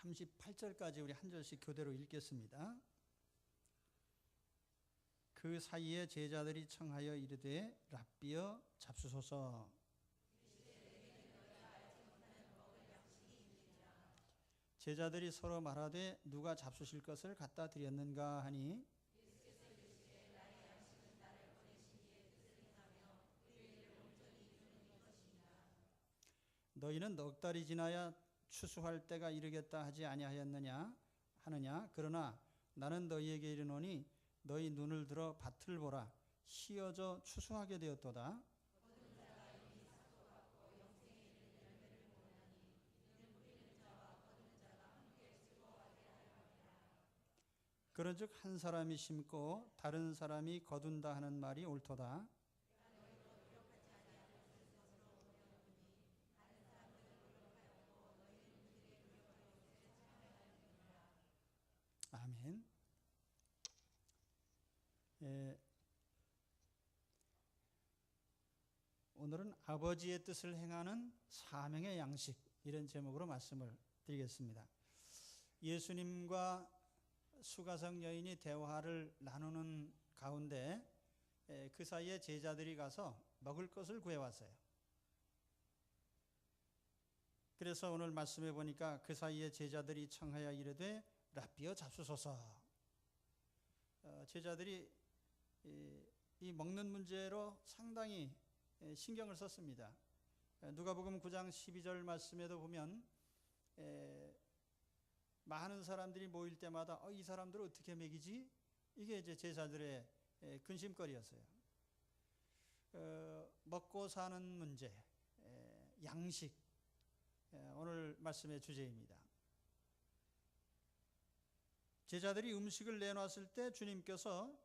38절까지 우리 한 절씩 교대로 읽겠습니다. 그 사이에 제자들이 청하여 이르되 랍비여 잡수소서. 제자들이 서로 말하되 누가 잡수실 것을 갖다 드렸는가 하니 너희는 넉 달이 지나야 추수할 때가 이르겠다 하지 아니하였느냐 하느냐. 그러나 나는 너희에게 이르노니 너희 눈을 들어 밭을 보라. 휘어져 추수하게 되었도다. 그런즉 한 사람이 심고 다른 사람이 거둔다 하는 말이 옳도다. 아멘. 오늘은 아버지의 뜻을 행하는 사명의 양식, 이런 제목으로 말씀을 드리겠습니다. 예수님과 수가성 여인이 대화를 나누는 가운데 그 사이에 제자들이 가서 먹을 것을 구해왔어요. 그래서 오늘 말씀해 보니까 그 사이에 제자들이 청하여 이르되 랍비여 잡수소서. 제자들이 이 먹는 문제로 상당히 신경을 썼습니다. 누가복음 9장 12절 말씀에도 보면 많은 사람들이 모일 때마다 이 사람들을 어떻게 먹이지? 이게 이제 제자들의 근심거리였어요. 먹고 사는 문제, 양식, 오늘 말씀의 주제입니다. 제자들이 음식을 내놨을 때 주님께서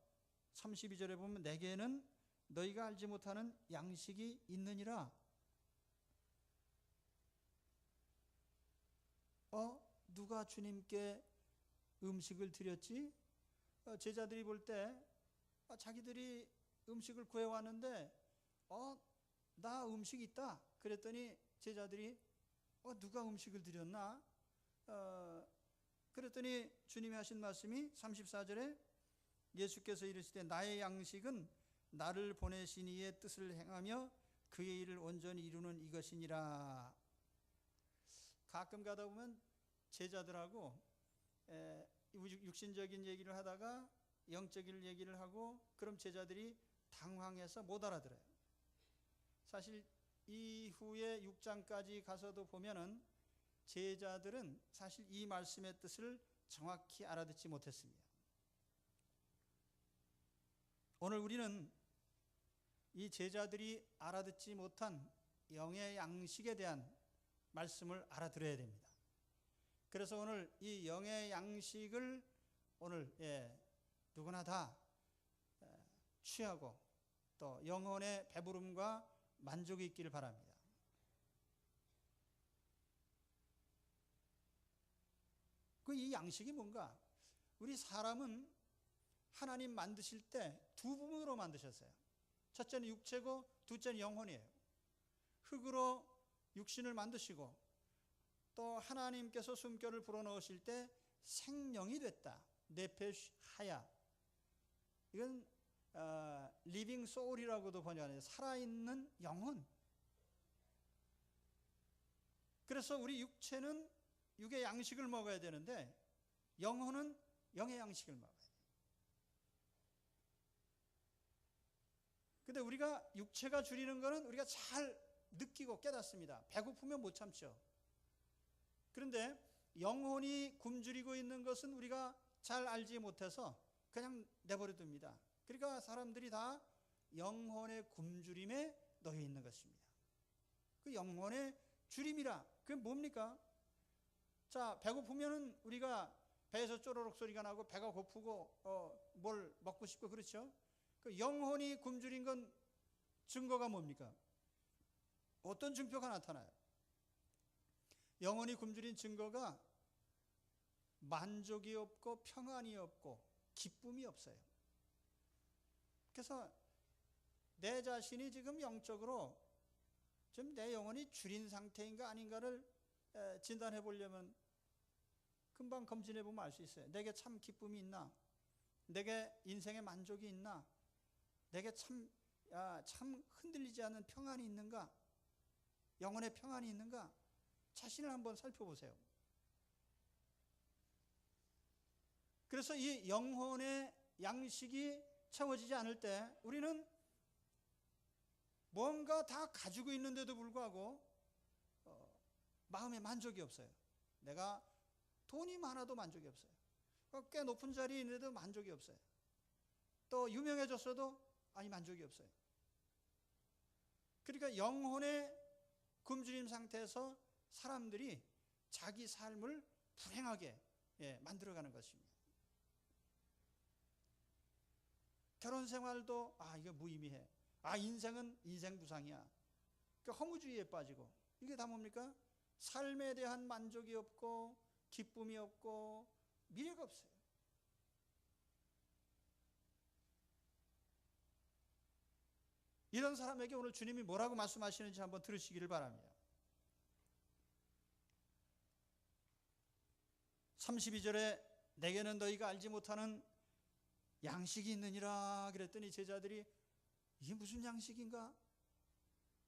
32절에 보면 내게는 너희가 알지 못하는 양식이 있느니라. 누가 주님께 음식을 드렸지? 제자들이 볼 때 자기들이 음식을 구해왔는데 나 음식 있다. 그랬더니 제자들이 누가 음식을 드렸나? 그랬더니 주님이 하신 말씀이 34절에 예수께서 이르시되 나의 양식은 나를 보내신 이의 뜻을 행하며 그의 일을 온전히 이루는 이것이니라. 가끔 가다 보면 제자들하고 육신적인 얘기를 하다가 영적인 얘기를 하고 그럼 제자들이 당황해서 못 알아들어요. 사실 이후에 6장까지 가서도 보면은 제자들은 사실 이 말씀의 뜻을 정확히 알아듣지 못했습니다. 오늘 우리는 이 제자들이 알아듣지 못한 영의 양식에 대한 말씀을 알아들어야 됩니다. 그래서 오늘 이 영의 양식을 오늘 누구나 다 취하고 또 영혼의 배부름과 만족이 있기를 바랍니다. 이 양식이 뭔가? 우리 사람은 하나님 만드실 때 두 부분으로 만드셨어요. 첫째는 육체고 둘째는 영혼이에요. 흙으로 육신을 만드시고 또 하나님께서 숨결을 불어넣으실 때 생명이 됐다. 네페쉬 하야. 이건 리빙 소울이라고도 번역하는데 살아있는 영혼. 그래서 우리 육체는 육의 양식을 먹어야 되는데 영혼은 영의 양식을 먹어야 돼요. 근데 우리가 육체가 줄이는 거는 우리가 잘 느끼고 깨닫습니다. 배고프면 못 참죠. 그런데 영혼이 굶주리고 있는 것은 우리가 잘 알지 못해서 그냥 내버려 둡니다. 그러니까 사람들이 다 영혼의 굶주림에 놓여 있는 것입니다. 그 영혼의 주림이라 그게 뭡니까? 자, 배고프면은 우리가 배에서 쪼르륵 소리가 나고 배가 고프고 뭘 먹고 싶고 그렇죠? 그 영혼이 굶주린 건 증거가 뭡니까? 어떤 증표가 나타나요? 영혼이 굶주린 증거가 만족이 없고 평안이 없고 기쁨이 없어요. 그래서 내 자신이 지금 영적으로 좀 내 영혼이 줄인 상태인가 아닌가를 진단해 보려면 금방 검진해 보면 알 수 있어요. 내게 참 기쁨이 있나? 내게 인생의 만족이 있나? 내게 참 흔들리지 않는 평안이 있는가? 영혼의 평안이 있는가? 자신을 한번 살펴보세요. 그래서 이 영혼의 양식이 채워지지 않을 때 우리는 뭔가 다 가지고 있는데도 불구하고 마음에 만족이 없어요. 내가 돈이 많아도 만족이 없어요. 꽤 높은 자리에 있는데도 만족이 없어요. 또 유명해졌어도 만족이 없어요. 그러니까 영혼의 굶주림 상태에서 사람들이 자기 삶을 불행하게 만들어가는 것입니다. 결혼 생활도 이게 무의미해. 인생은 인생부상이야. 허무주의에 빠지고, 이게 다 뭡니까? 삶에 대한 만족이 없고 기쁨이 없고 미래가 없어요. 이런 사람에게 오늘 주님이 뭐라고 말씀하시는지 한번 들으시기를 바랍니다. 32절에 내게는 너희가 알지 못하는 양식이 있느니라 그랬더니 제자들이 이게 무슨 양식인가?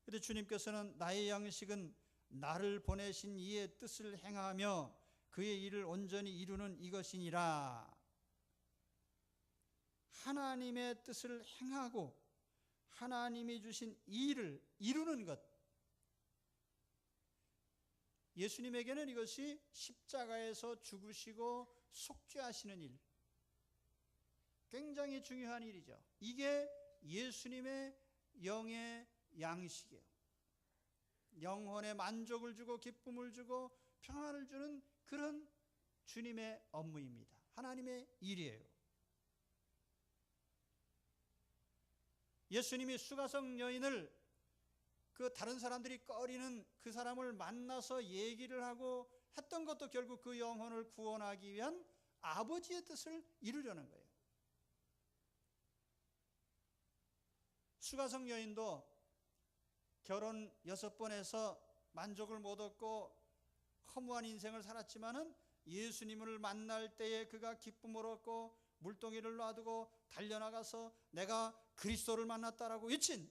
그런데 주님께서는 나의 양식은 나를 보내신 이의 뜻을 행하며 그의 일을 온전히 이루는 이것이니라. 하나님의 뜻을 행하고 하나님이 주신 일을 이루는 것, 예수님에게는 이것이 십자가에서 죽으시고 속죄하시는 일, 굉장히 중요한 일이죠. 이게 예수님의 영의 양식이에요. 영혼의 만족을 주고 기쁨을 주고 평안을 주는 그런 주님의 업무입니다. 하나님의 일이에요. 예수님이 수가성 여인을 그 다른 사람들이 꺼리는 그 사람을 만나서 얘기를 하고 했던 것도 결국 그 영혼을 구원하기 위한 아버지의 뜻을 이루려는 거예요. 수가성 여인도 결혼 6번 해서 만족을 못 얻고 허무한 인생을 살았지만은 예수님을 만날 때에 그가 기쁨을 얻고 물동이를 놔두고 달려나가서 내가 그리스도를 만났다라고 외친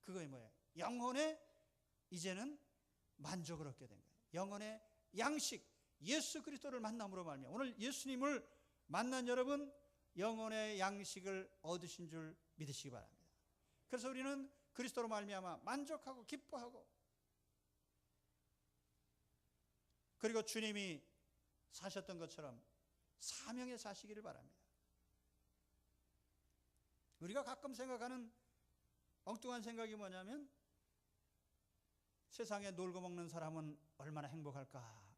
그거에 뭐예요? 영혼의 이제는 만족을 얻게 된 거예요. 영혼의 양식, 예수 그리스도를 만남으로 말미암아 오늘 예수님을 만난 여러분 영혼의 양식을 얻으신 줄 믿으시기 바랍니다. 그래서 우리는 그리스도로 말미암아 만족하고 기뻐하고, 그리고 주님이 사셨던 것처럼 사명에 사시기를 바랍니다. 우리가 가끔 생각하는 엉뚱한 생각이 뭐냐면 세상에 놀고 먹는 사람은 얼마나 행복할까.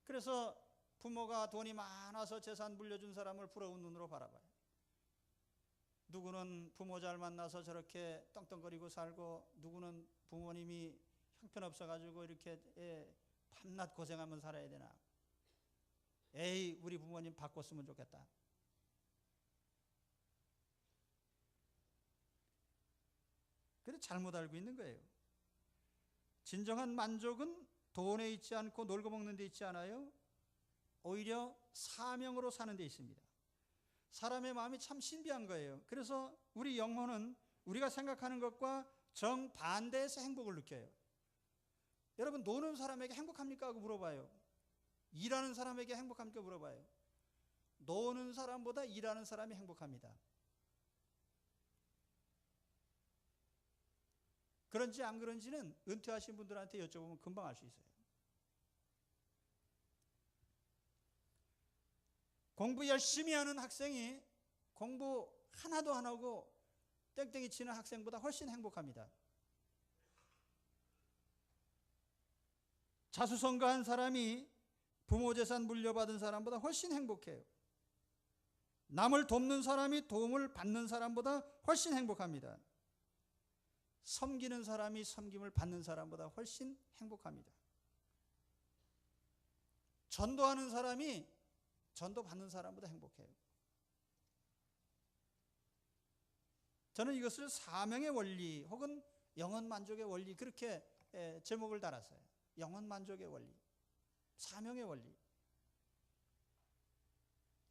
그래서 부모가 돈이 많아서 재산 물려준 사람을 부러운 눈으로 바라봐요. 누구는 부모 잘 만나서 저렇게 떵떵거리고 살고, 누구는 부모님이 형편없어가지고 이렇게 밤낮 고생하면서 살아야 되나. 에이, 우리 부모님 바꿨으면 좋겠다. 그래 잘못 알고 있는 거예요. 진정한 만족은 돈에 있지 않고 놀고 먹는 데 있지 않아요. 오히려 사명으로 사는 데 있습니다. 사람의 마음이 참 신비한 거예요. 그래서 우리 영혼은 우리가 생각하는 것과 정반대에서 행복을 느껴요. 여러분, 노는 사람에게 행복합니까? 하고 물어봐요. 일하는 사람에게 행복합니까? 물어봐요. 노는 사람보다 일하는 사람이 행복합니다. 그런지 안 그런지는 은퇴하신 분들한테 여쭤보면 금방 알 수 있어요. 공부 열심히 하는 학생이 공부 하나도 안 하고 땡땡이 치는 학생보다 훨씬 행복합니다. 자수성가한 사람이 부모 재산 물려받은 사람보다 훨씬 행복해요. 남을 돕는 사람이 도움을 받는 사람보다 훨씬 행복합니다. 섬기는 사람이 섬김을 받는 사람보다 훨씬 행복합니다. 전도하는 사람이 전도받는 사람보다 행복해요. 저는 이것을 사명의 원리 혹은 영혼 만족의 원리, 그렇게 제목을 달았어요. 영혼 만족의 원리. 사명의 원리.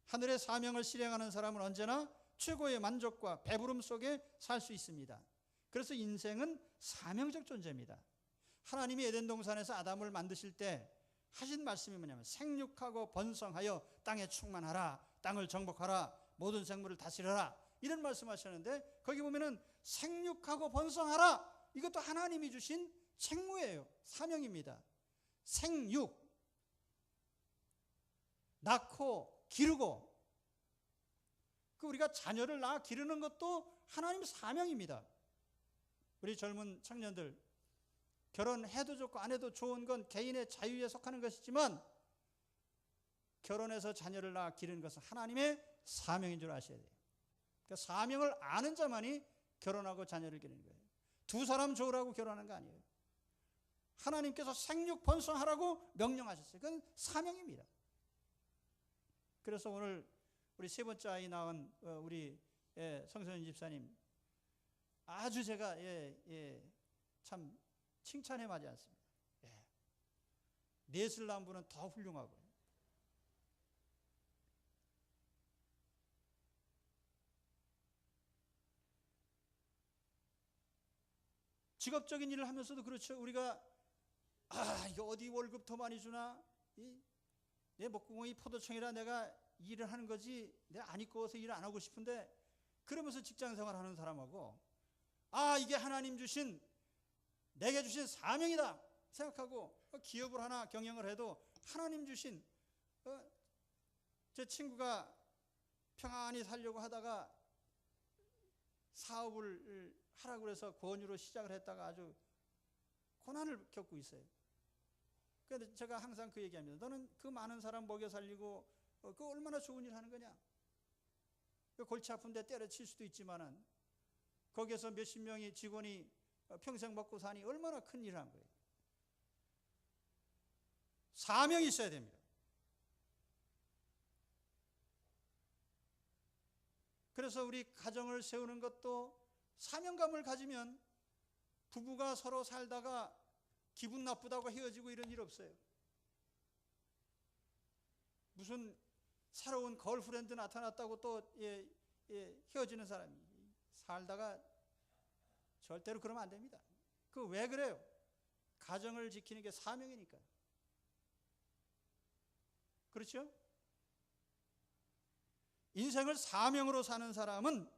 하늘의 사명을 실행하는 사람은 언제나 최고의 만족과 배부름 속에 살 수 있습니다. 그래서 인생은 사명적 존재입니다. 하나님이 에덴 동산에서 아담을 만드실 때 하신 말씀이 뭐냐면 생육하고 번성하여 땅에 충만하라, 땅을 정복하라, 모든 생물을 다스려라, 이런 말씀하셨는데 거기 보면은 생육하고 번성하라, 이것도 하나님이 주신 책무예요. 사명입니다. 생육, 낳고 기르고, 우리가 자녀를 낳아 기르는 것도 하나님의 사명입니다. 우리 젊은 청년들, 결혼해도 좋고 안 해도 좋은 건 개인의 자유에 속하는 것이지만 결혼해서 자녀를 낳아 기르는 것은 하나님의 사명인 줄 아셔야 돼요. 그러니까 사명을 아는 자만이 결혼하고 자녀를 기르는 거예요. 두 사람 좋으라고 결혼하는 거 아니에요. 하나님께서 생육 번성하라고 명령하셨어요. 그건 사명입니다. 그래서 오늘 우리 세 번째 아이 낳은 우리 성선인 집사님, 아주 제가 참 칭찬해 마지 않습니다. 넷을 낳은 분은 더 훌륭하고요. 직업적인 일을 하면서도 그렇죠. 우리가 이거 어디 월급 더 많이 주나? 내 목구멍이 포도청이라 내가 일을 하는 거지 내가 안 입고서 일을 안 하고 싶은데, 그러면서 직장생활 하는 사람하고 이게 하나님 주신, 내게 주신 사명이다 생각하고 기업을 하나 경영을 해도 하나님 주신, 제 친구가 평안히 살려고 하다가 사업을 하라고 해서 권유로 시작을 했다가 아주 고난을 겪고 있어요. 그런데 제가 항상 그 얘기합니다. 너는 그 많은 사람 먹여 살리고 그 얼마나 좋은 일 하는 거냐. 골치 아픈데 때려칠 수도 있지만은 거기에서 몇십 명의 직원이 평생 먹고 사니 얼마나 큰 일을 한 거예요. 사명이 있어야 됩니다. 그래서 우리 가정을 세우는 것도 사명감을 가지면 부부가 서로 살다가 기분 나쁘다고 헤어지고 이런 일 없어요. 무슨 새로운 걸프렌드 나타났다고 또 헤어지는 사람이 살다가 절대로 그러면 안 됩니다. 그 왜 그래요? 가정을 지키는 게 사명이니까. 그렇죠? 인생을 사명으로 사는 사람은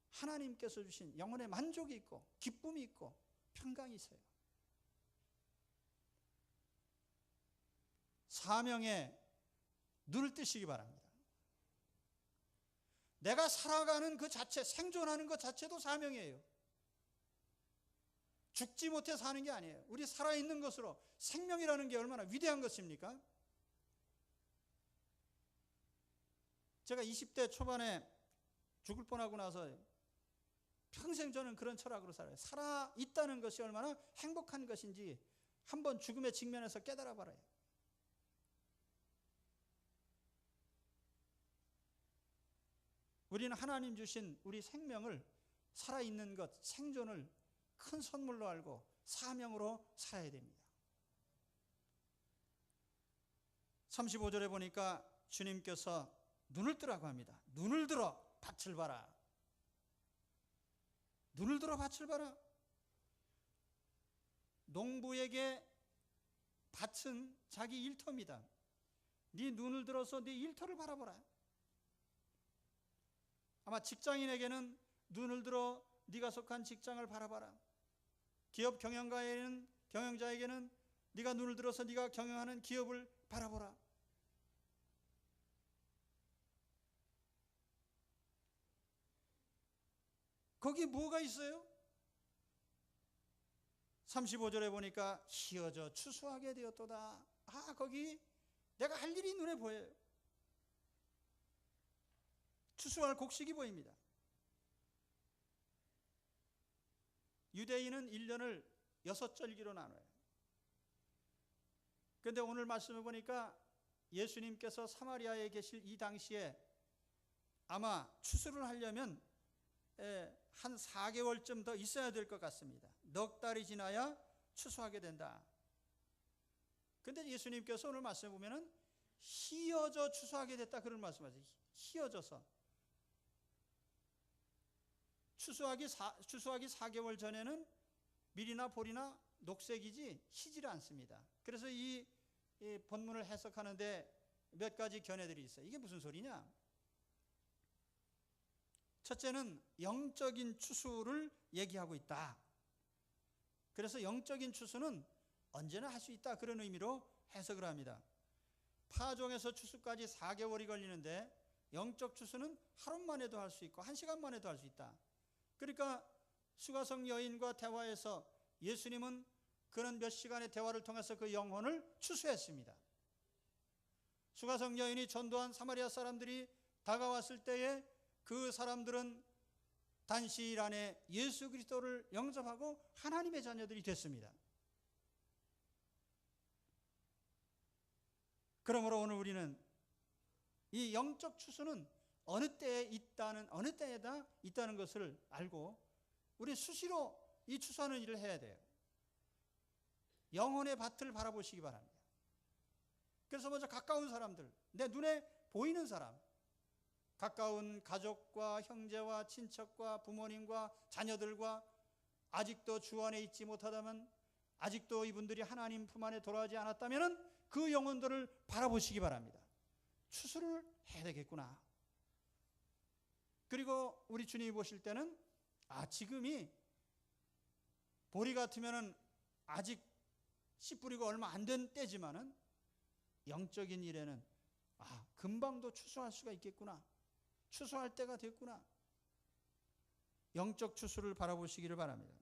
하나님께서 주신 영혼의 만족이 있고 기쁨이 있고 평강이 있어요. 사명에 눈을 뜨시기 바랍니다. 내가 살아가는 그 자체, 생존하는 것 자체도 사명이에요. 죽지 못해 사는 게 아니에요. 우리 살아있는 것으로, 생명이라는 게 얼마나 위대한 것입니까? 제가 20대 초반에 죽을 뻔하고 나서 평생 저는 그런 철학으로 살아요. 살아있다는 것이 얼마나 행복한 것인지 한번 죽음의 직면에서 깨달아 봐라요. 우리는 하나님 주신 우리 생명을, 살아있는 것, 생존을 큰 선물로 알고 사명으로 살아야 됩니다. 35절에 보니까 주님께서 눈을 뜨라고 합니다. 눈을 들어 밭을 봐라. 눈을 들어 밭을 봐라. 농부에게 밭은 자기 일터입니다. 네 눈을 들어서 네 일터를 바라보라. 아마 직장인에게는 눈을 들어 네가 속한 직장을 바라봐라. 기업 경영자에게는 네가 눈을 들어서 네가 경영하는 기업을 바라보라. 거기 뭐가 있어요? 35절에 보니까 희어져 추수하게 되었도다. 거기 내가 할 일이 눈에 보여요. 추수할 곡식이 보입니다. 유대인은 1년을 6절기로 나눠요. 그런데 오늘 말씀을 보니까 예수님께서 사마리아에 계실 이 당시에 아마 추수를 하려면 한 4개월쯤 더 있어야 될 것 같습니다. 넉 달이 지나야 추수하게 된다. 근데 예수님께서 오늘 말씀해 보면은 휘어져 추수하게 됐다 그런 말씀하세요. 휘어져서. 추수하기 4개월 전에는 밀이나 보리나 녹색이지 희질 않습니다. 그래서 이 본문을 해석하는데 몇 가지 견해들이 있어요. 이게 무슨 소리냐? 첫째는 영적인 추수를 얘기하고 있다. 그래서 영적인 추수는 언제나 할 수 있다 그런 의미로 해석을 합니다. 파종에서 추수까지 4개월이 걸리는데 영적 추수는 하루 만에도 할 수 있고 1시간 만에도 할 수 있다. 그러니까 수가성 여인과 대화에서 예수님은 그런 몇 시간의 대화를 통해서 그 영혼을 추수했습니다. 수가성 여인이 전도한 사마리아 사람들이 다가왔을 때에 그 사람들은 단시일 안에 예수 그리스도를 영접하고 하나님의 자녀들이 됐습니다. 그러므로 오늘 우리는 이 영적 추수는 어느 때에다 있다는 것을 알고 우리 수시로 이 추수하는 일을 해야 돼요. 영혼의 밭을 바라보시기 바랍니다. 그래서 먼저 가까운 사람들, 내 눈에 보이는 사람, 가까운 가족과 형제와 친척과 부모님과 자녀들과 아직도 주 안에 있지 못하다면, 아직도 이분들이 하나님 품 안에 돌아오지 않았다면 그 영혼들을 바라보시기 바랍니다. 추수를 해야 되겠구나. 그리고 우리 주님이 보실 때는 지금이 보리 같으면은 아직 씨 뿌리고 얼마 안 된 때지만은 영적인 일에는 금방도 추수할 수가 있겠구나. 추수할 때가 됐구나. 영적 추수를 바라보시기를 바랍니다.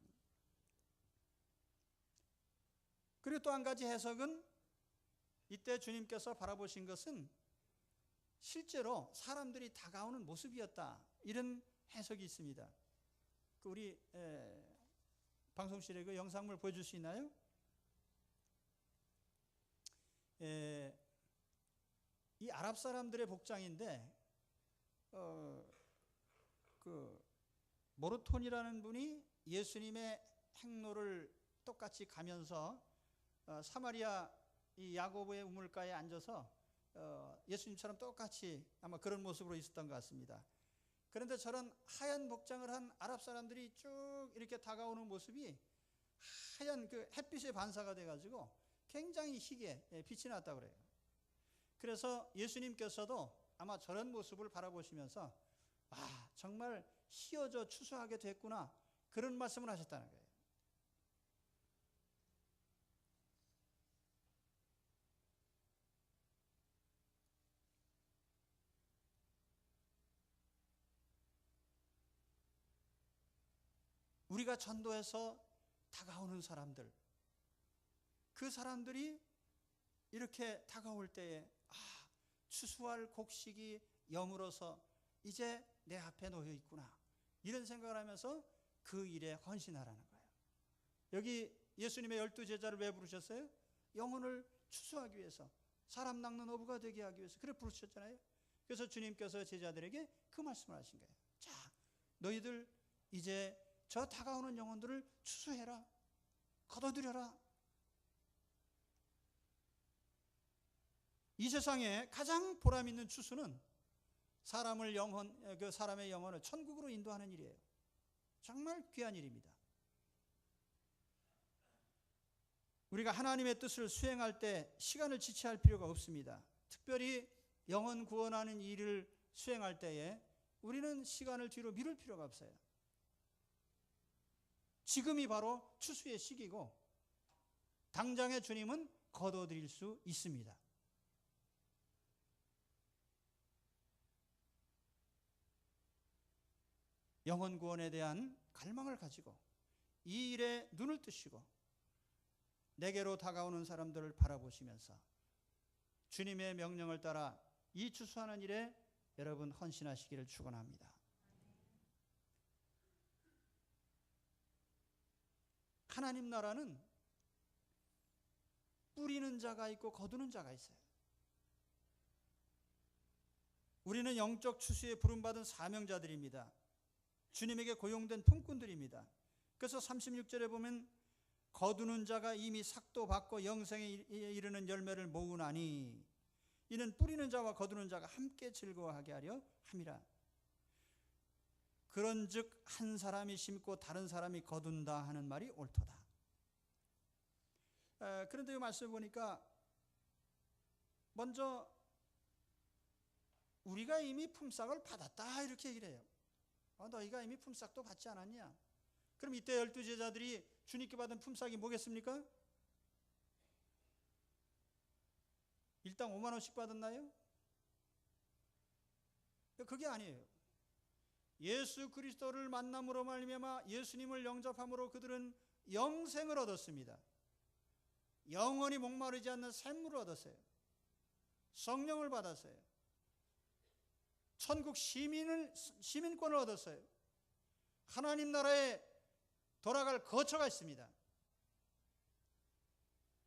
그리고 또 한 가지 해석은 이때 주님께서 바라보신 것은 실제로 사람들이 다가오는 모습이었다. 이런 해석이 있습니다. 우리 방송실에 그 영상물 보여줄 수 있나요? 이 아랍 사람들의 복장인데 그 모르톤이라는 분이 예수님의 행로를 똑같이 가면서 사마리아 이 야고보의 우물가에 앉아서 예수님처럼 똑같이 아마 그런 모습으로 있었던 것 같습니다. 그런데 저런 하얀 복장을 한 아랍 사람들이 쭉 이렇게 다가오는 모습이 하얀 그 햇빛에 반사가 돼가지고 굉장히 희게 빛이 났다고 그래요. 그래서 예수님께서도 아마 저런 모습을 바라보시면서 정말 휘어져 추수하게 됐구나 그런 말씀을 하셨다는 거예요. 우리가 전도해서 다가오는 사람들, 그 사람들이 이렇게 다가올 때에 추수할 곡식이 여물어서 이제 내 앞에 놓여 있구나 이런 생각을 하면서 그 일에 헌신하라는 거예요. 여기 예수님의 12제자를 왜 부르셨어요? 영혼을 추수하기 위해서, 사람 낚는 어부가 되게 하기 위해서 그래 부르셨잖아요. 그래서 주님께서 제자들에게 그 말씀을 하신 거예요. 자, 너희들 이제 저 다가오는 영혼들을 추수해라, 거둬들여라. 이 세상에 가장 보람 있는 추수는 사람의 영혼을 천국으로 인도하는 일이에요. 정말 귀한 일입니다. 우리가 하나님의 뜻을 수행할 때 시간을 지체할 필요가 없습니다. 특별히 영혼 구원하는 일을 수행할 때에 우리는 시간을 뒤로 미룰 필요가 없어요. 지금이 바로 추수의 시기고 당장의 주님은 거둬들일 수 있습니다. 영혼 구원에 대한 갈망을 가지고 이 일에 눈을 뜨시고 내게로 다가오는 사람들을 바라보시면서 주님의 명령을 따라 이 추수하는 일에 여러분 헌신하시기를 축원합니다. 하나님 나라는 뿌리는 자가 있고 거두는 자가 있어요. 우리는 영적 추수에 부름받은 사명자들입니다. 주님에게 고용된 품꾼들입니다. 그래서 36절에 보면 거두는 자가 이미 삭도 받고 영생에 이르는 열매를 모으나니 이는 뿌리는 자와 거두는 자가 함께 즐거워하게 하려 함이라. 그런즉 한 사람이 심고 다른 사람이 거둔다 하는 말이 옳도다. 그런데 이 말씀을 보니까 먼저 우리가 이미 품삯을 받았다 이렇게 얘기를 해요. 너희가 이미 품삯도 받지 않았냐? 그럼 이때 12제자들이 주님께 받은 품삯이 뭐겠습니까? 일당 5만 원씩 받았나요? 그게 아니에요. 예수 그리스도를 만남으로 말미암아 예수님을 영접함으로 그들은 영생을 얻었습니다. 영원히 목마르지 않는 샘물을 얻었어요. 성령을 받았어요. 천국 시민권을 얻었어요. 하나님 나라에 돌아갈 거처가 있습니다.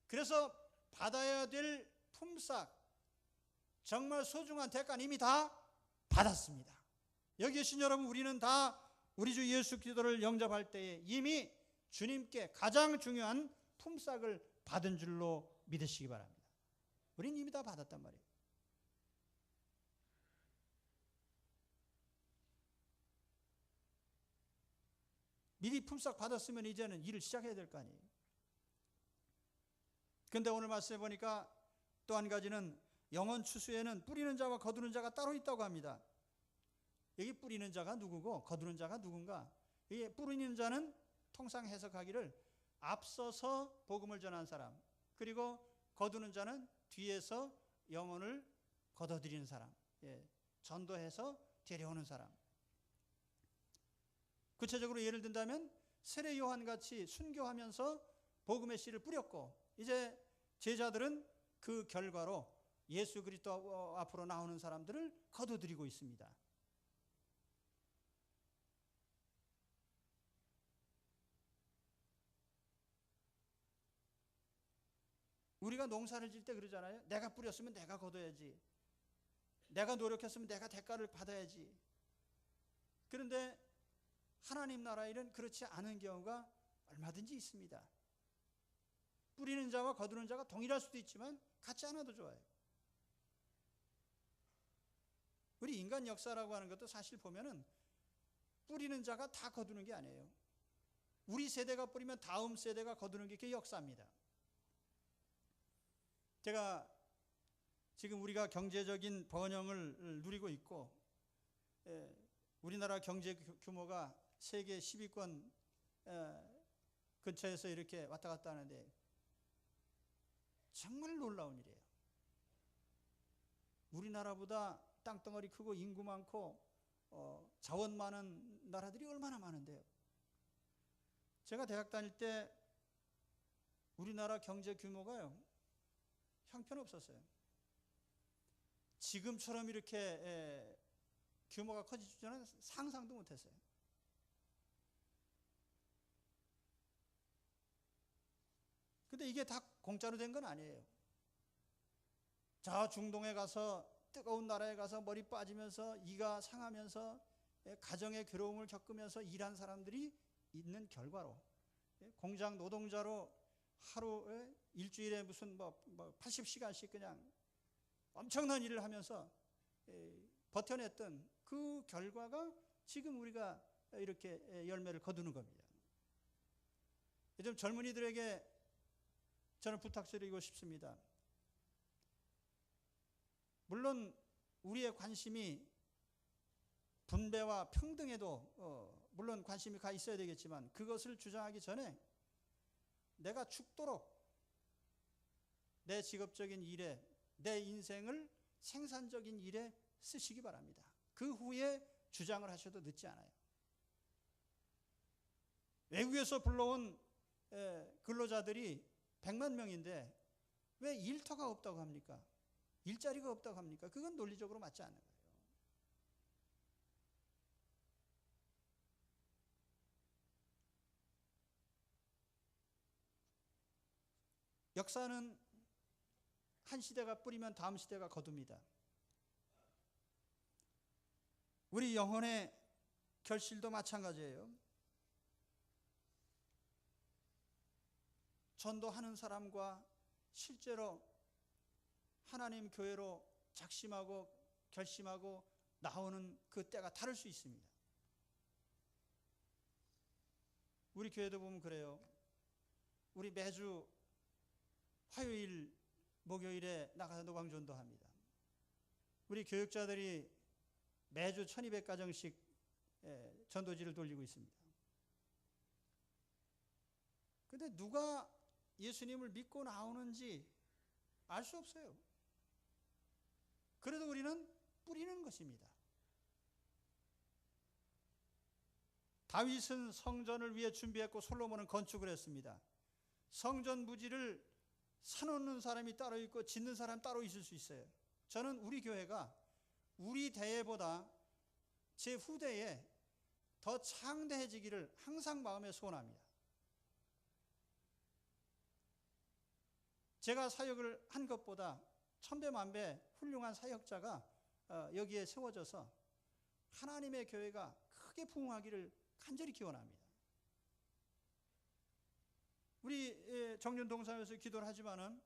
그래서 받아야 될 품삯, 정말 소중한 대가는 이미 다 받았습니다. 여기 계신 여러분, 우리는 다 우리 주 예수 그리스도를 영접할 때에 이미 주님께 가장 중요한 품삯을 받은 줄로 믿으시기 바랍니다. 우리는 이미 다 받았단 말이에요. 미리 품삯 받았으면 이제는 일을 시작해야 될 거 아니에요. 그런데 오늘 말씀해 보니까 또 한 가지는 영혼 추수에는 뿌리는 자와 거두는 자가 따로 있다고 합니다. 여기 뿌리는 자가 누구고 거두는 자가 누군가? 이게 뿌리는 자는 통상 해석하기를 앞서서 복음을 전한 사람, 그리고 거두는 자는 뒤에서 영혼을 거둬들이는 사람, 전도해서 데려오는 사람. 구체적으로 예를 든다면 세례 요한같이 순교하면서 복음의 씨를 뿌렸고, 이제 제자들은 그 결과로 예수 그리스도 앞으로 나오는 사람들을 거둬들이고 있습니다. 우리가 농사를 질 때 그러잖아요. 내가 뿌렸으면 내가 거둬야지. 내가 노력했으면 내가 대가를 받아야지. 그런데 하나님 나라 일은 그렇지 않은 경우가 얼마든지 있습니다. 뿌리는 자와 거두는 자가 동일할 수도 있지만 같지 않아도 좋아요. 우리 인간 역사라고 하는 것도 사실 보면은 뿌리는 자가 다 거두는 게 아니에요. 우리 세대가 뿌리면 다음 세대가 거두는 게 그게 역사입니다. 제가 지금 우리가 경제적인 번영을 누리고 있고, 우리나라 경제 규모가 세계 10위권 근처에서 이렇게 왔다 갔다 하는데 정말 놀라운 일이에요. 우리나라보다 땅덩어리 크고 인구 많고 자원 많은 나라들이 얼마나 많은데요. 제가 대학 다닐 때 우리나라 경제 규모가요, 형편없었어요. 지금처럼 이렇게 규모가 커질 줄은 상상도 못했어요. 근데 이게 다 공짜로 된 건 아니에요. 저 중동에 가서, 뜨거운 나라에 가서 머리 빠지면서 이가 상하면서 가정의 괴로움을 겪으면서 일한 사람들이 있는 결과로, 공장 노동자로 하루 일주일에 무슨 80시간씩 그냥 엄청난 일을 하면서 버텨냈던 그 결과가 지금 우리가 이렇게 열매를 거두는 겁니다. 요즘 젊은이들에게 저는 부탁드리고 싶습니다. 물론 우리의 관심이 분배와 평등에도 물론 관심이 가 있어야 되겠지만, 그것을 주장하기 전에 내가 죽도록 내 직업적인 일에, 내 인생을 생산적인 일에 쓰시기 바랍니다. 그 후에 주장을 하셔도 늦지 않아요. 외국에서 불러온 근로자들이 100만 명인데 왜 일터가 없다고 합니까? 일자리가 없다고 합니까? 그건 논리적으로 맞지 않는 거예요. 역사는 한 시대가 뿌리면 다음 시대가 거둡니다. 우리 영혼의 결실도 마찬가지예요. 전도하는 사람과 실제로 하나님 교회로 작심하고 결심하고 나오는 그 때가 다를 수 있습니다. 우리 교회도 보면 그래요. 우리 매주 화요일, 목요일에 나가서 노방전도합니다. 우리 교육자들이 매주 1200가정씩 전도지를 돌리고 있습니다. 근데 누가 예수님을 믿고 나오는지 알 수 없어요. 그래도 우리는 뿌리는 것입니다. 다윗은 성전을 위해 준비했고 솔로몬은 건축을 했습니다. 성전 부지를 사놓는 사람이 따로 있고 짓는 사람 따로 있을 수 있어요. 저는 우리 교회가 우리 대회보다 제 후대에 더 창대해지기를 항상 마음에 소원합니다. 제가 사역을 한 것보다 천배만배 훌륭한 사역자가 여기에 세워져서 하나님의 교회가 크게 부흥하기를 간절히 기원합니다. 우리 정년 동산에서 기도를 하지만은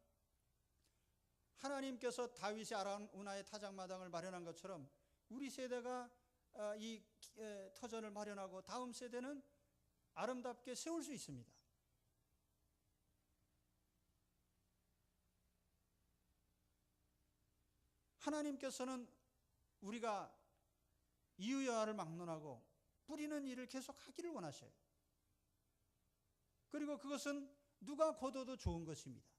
하나님께서 다윗이 아라우나의 타작마당을 마련한 것처럼 우리 세대가 이 터전을 마련하고 다음 세대는 아름답게 세울 수 있습니다. 하나님께서는 우리가 이유야를 막론하고 뿌리는 일을 계속 하기를 원하셔요. 그리고 그것은 누가 거둬도 좋은 것입니다.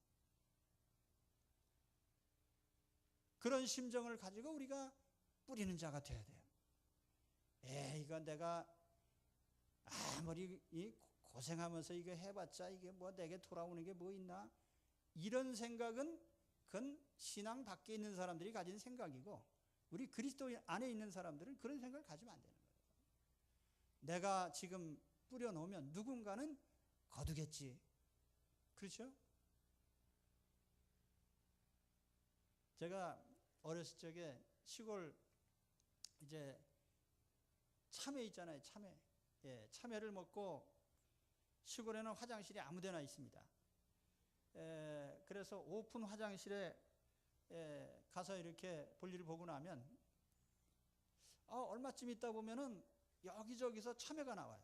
그런 심정을 가지고 우리가 뿌리는 자가 되어야 돼요. 이거 내가 아무리 고생하면서 이거 해봤자 이게 뭐 내게 돌아오는 게 뭐 있나? 이런 생각은 그건 신앙 밖에 있는 사람들이 가진 생각이고 우리 그리스도 안에 있는 사람들은 그런 생각을 가지면 안 되는 거예요. 내가 지금 뿌려놓으면 누군가는 거두겠지. 그렇죠? 제가 어렸을 적에 시골 이제 참외 있잖아요. 참외. 참외를 먹고 시골에는 화장실이 아무 데나 있습니다. 그래서 오픈 화장실에 가서 이렇게 볼일을 보고 나면 얼마쯤 있다 보면은 여기저기서 참외가 나와요.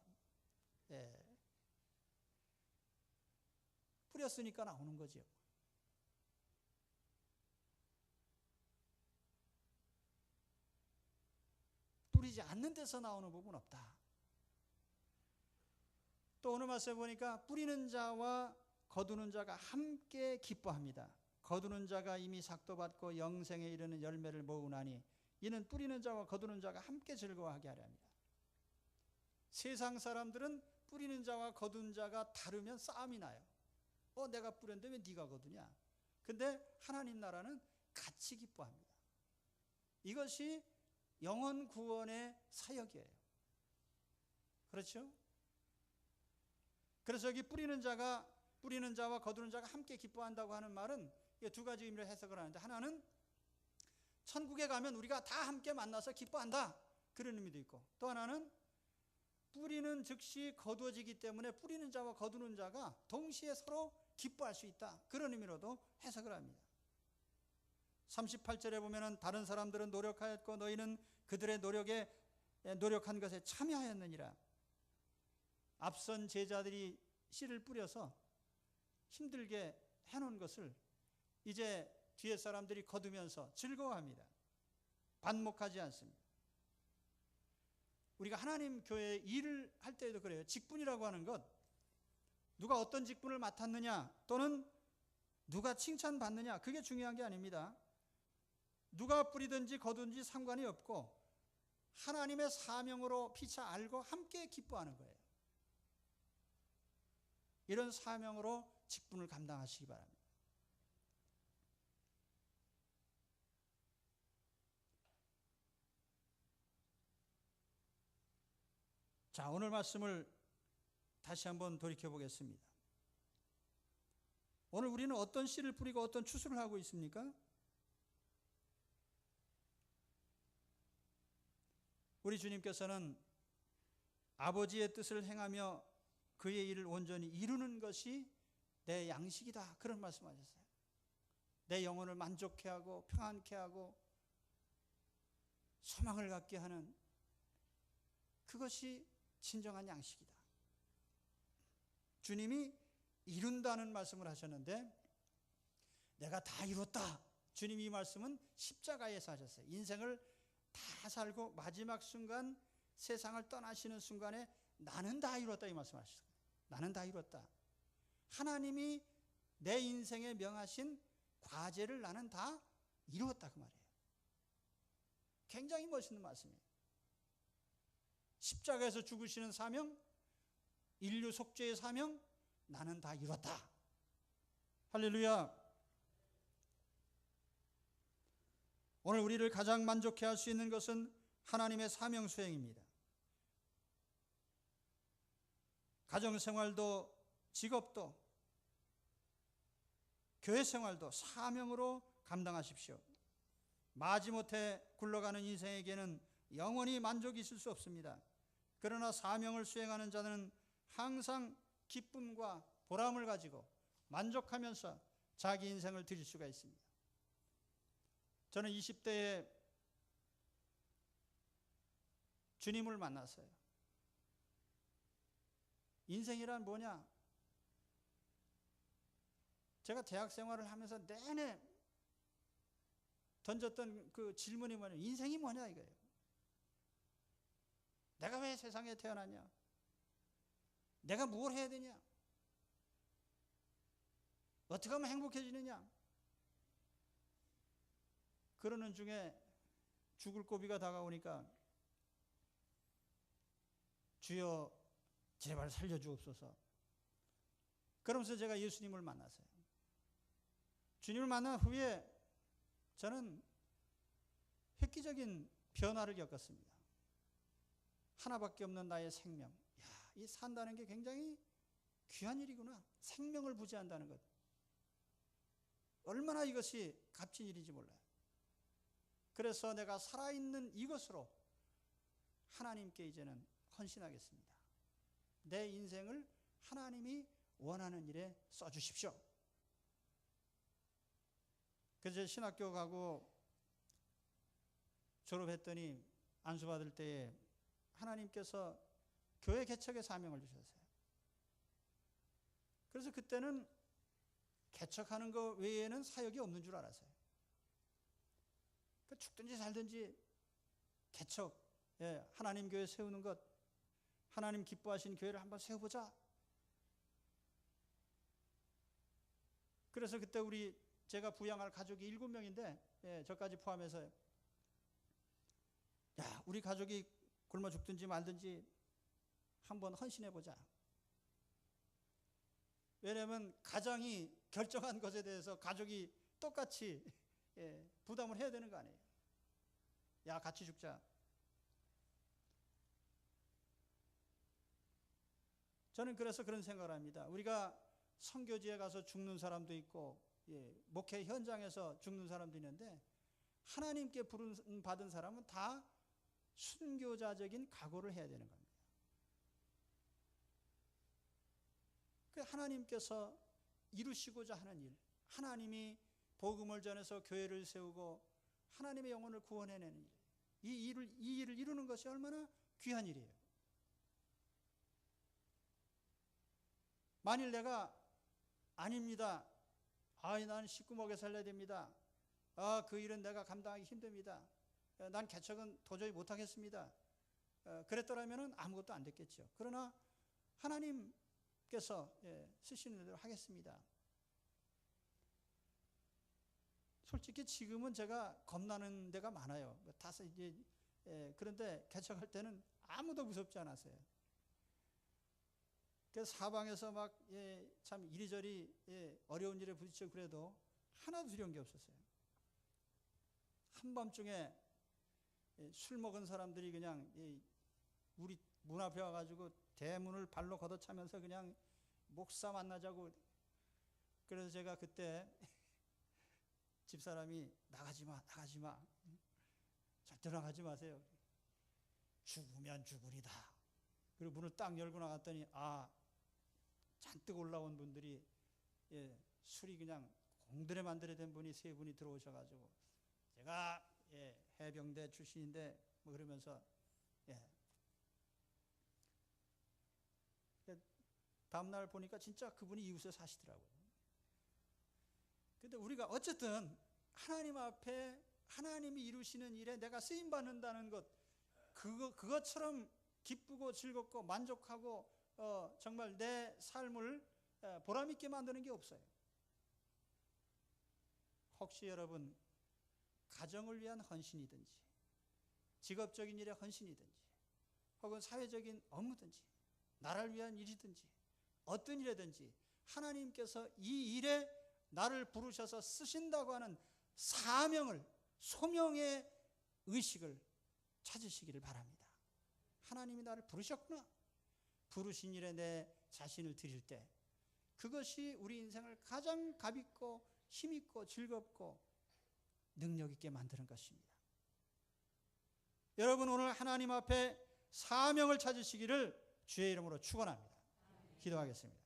뿌렸으니까 나오는 거죠. 뿌리지 않는 데서 나오는 법은 없다. 또 오늘 말씀에 보니까 뿌리는 자와 거두는 자가 함께 기뻐합니다. 거두는 자가 이미 삭도 받고 영생에 이르는 열매를 모으나니 이는 뿌리는 자와 거두는 자가 함께 즐거워하게 하려 합니다. 세상 사람들은 뿌리는 자와 거두는 자가 다르면 싸움이 나요. 내가 뿌렸는데 왜 네가 거두냐? 근데 하나님 나라는 같이 기뻐합니다. 이것이 영혼 구원의 사역이에요. 그렇죠? 그래서 여기 뿌리는 자와 거두는 자가 함께 기뻐한다고 하는 말은 두 가지 의미로 해석을 하는데, 하나는 천국에 가면 우리가 다 함께 만나서 기뻐한다, 그런 의미도 있고, 또 하나는 뿌리는 즉시 거두어지기 때문에 뿌리는 자와 거두는 자가 동시에 서로 기뻐할 수 있다, 그런 의미로도 해석을 합니다. 38절에 보면은 다른 사람들은 노력하였고 너희는 그들의 노력한 것에 참여하였느니라. 앞선 제자들이 씨를 뿌려서 힘들게 해놓은 것을 이제 뒤에 사람들이 거두면서 즐거워합니다. 반목하지 않습니다. 우리가 하나님 교회 일을 할 때에도 그래요. 직분이라고 하는 것, 누가 어떤 직분을 맡았느냐 또는 누가 칭찬받느냐, 그게 중요한 게 아닙니다. 누가 뿌리든지 거두든지 상관이 없고 하나님의 사명으로 피차 알고 함께 기뻐하는 거예요. 이런 사명으로 직분을 감당하시기 바랍니다. 자, 오늘 말씀을 다시 한번 돌이켜 보겠습니다. 오늘 우리는 어떤 씨를 뿌리고 어떤 추수를 하고 있습니까? 우리 주님께서는 아버지의 뜻을 행하며 그의 일을 온전히 이루는 것이 내 양식이다. 그런 말씀하셨어요. 내 영혼을 만족해 하고 평안케 하고 소망을 갖게 하는 그것이 진정한 양식이다. 주님이 이룬다는 말씀을 하셨는데 내가 다 이뤘다. 주님이 이 말씀은 십자가에서 하셨어요. 인생을 다 살고 마지막 순간 세상을 떠나시는 순간에 나는 다 이뤘다 이 말씀하셨어요. 나는 다 이뤘다. 하나님이 내 인생에 명하신 과제를 나는 다 이루었다 그 말이에요. 굉장히 멋있는 말씀이에요. 십자가에서 죽으시는 사명, 인류 속죄의 사명, 나는 다 이뤘다. 할렐루야. 오늘 우리를 가장 만족해 할 수 있는 것은 하나님의 사명 수행입니다. 가정생활도 직업도 교회생활도 사명으로 감당하십시오. 마지못해 굴러가는 인생에게는 영원히 만족이 있을 수 없습니다. 그러나 사명을 수행하는 자는 항상 기쁨과 보람을 가지고 만족하면서 자기 인생을 드릴 수가 있습니다. 저는 20대에 주님을 만났어요. 인생이란 뭐냐? 제가 대학 생활을 하면서 내내 던졌던 그 질문이 뭐냐? 인생이 뭐냐 이거예요. 내가 왜 세상에 태어났냐? 내가 뭘 해야 되냐? 어떻게 하면 행복해지느냐? 그러는 중에 죽을 고비가 다가오니까 주여 제발 살려주옵소서. 그러면서 제가 예수님을 만났어요. 주님을 만난 후에 저는 획기적인 변화를 겪었습니다. 하나밖에 없는 나의 생명. 야, 이 산다는 게 굉장히 귀한 일이구나. 생명을 부지한다는 것. 얼마나 이것이 값진 일인지 몰라요. 그래서 내가 살아있는 이것으로 하나님께 이제는 헌신하겠습니다. 내 인생을 하나님이 원하는 일에 써주십시오. 그래서 신학교 가고 졸업했더니 안수받을 때에 하나님께서 교회 개척의 사명을 주셨어요. 그래서 그때는 개척하는 것 외에는 사역이 없는 줄 알았어요. 죽든지 살든지 개척, 하나님 교회 세우는 것, 하나님 기뻐하시는 교회를 한번 세워보자. 그래서 그때 제가 부양할 가족이 7명인데 저까지 포함해서 야, 우리 가족이 굶어 죽든지 말든지 한번 헌신해보자. 왜냐하면 가장이 결정한 것에 대해서 가족이 똑같이 부담을 해야 되는 거 아니에요. 야, 같이 죽자. 저는 그래서 그런 생각을 합니다. 우리가 선교지에 가서 죽는 사람도 있고 목회 현장에서 죽는 사람도 있는데 하나님께 부름 받은 사람은 다 순교자적인 각오를 해야 되는 겁니다. 그 하나님께서 이루시고자 하는 일, 하나님이 복음을 전해서 교회를 세우고 하나님의 영혼을 구원해내는 일, 이 일을 이루는 것이 얼마나 귀한 일이에요. 만일 내가 아닙니다. 나는 식구 먹여 살려야 됩니다. 그 일은 내가 감당하기 힘듭니다. 난 개척은 도저히 못하겠습니다. 그랬더라면 아무것도 안 됐겠죠. 그러나 하나님께서 쓰시는 대로 하겠습니다. 솔직히 지금은 제가 겁나는 데가 많아요. 그런데 개척할 때는 아무도 무섭지 않았어요. 그래서 사방에서 막 참 이리저리 어려운 일에 부딪히고 그래도 하나도 두려운 게 없었어요. 한밤중에 술 먹은 사람들이 그냥 우리 문 앞에 와가지고 대문을 발로 걷어차면서 그냥 목사 만나자고. 그래서 제가 그때 집사람이 나가지 마. 절대 나가지 마세요. 죽으면 죽으리다. 그리고 문을 딱 열고 나갔더니 잔뜩 올라온 분들이 술이 그냥 공들에 만들어 된 분이 세 분이 들어오셔가지고 제가 해병대 출신인데 뭐 그러면서 다음날 보니까 진짜 그분이 이웃에 사시더라고요. 근데 우리가 어쨌든 하나님 앞에 하나님이 이루시는 일에 내가 쓰임 받는다는 것, 그것처럼 기쁘고 즐겁고 만족하고 정말 내 삶을 보람 있게 만드는 게 없어요. 혹시 여러분 가정을 위한 헌신이든지 직업적인 일에 헌신이든지 혹은 사회적인 업무든지 나라를 위한 일이든지 어떤 일이든지 하나님께서 이 일에 나를 부르셔서 쓰신다고 하는 사명을, 소명의 의식을 찾으시기를 바랍니다. 하나님이 나를 부르셨구나. 부르신 일에 내 자신을 드릴 때 그것이 우리 인생을 가장 값있고 힘있고 즐겁고 능력있게 만드는 것입니다. 여러분 오늘 하나님 앞에 사명을 찾으시기를 주의 이름으로 축원합니다. 기도하겠습니다.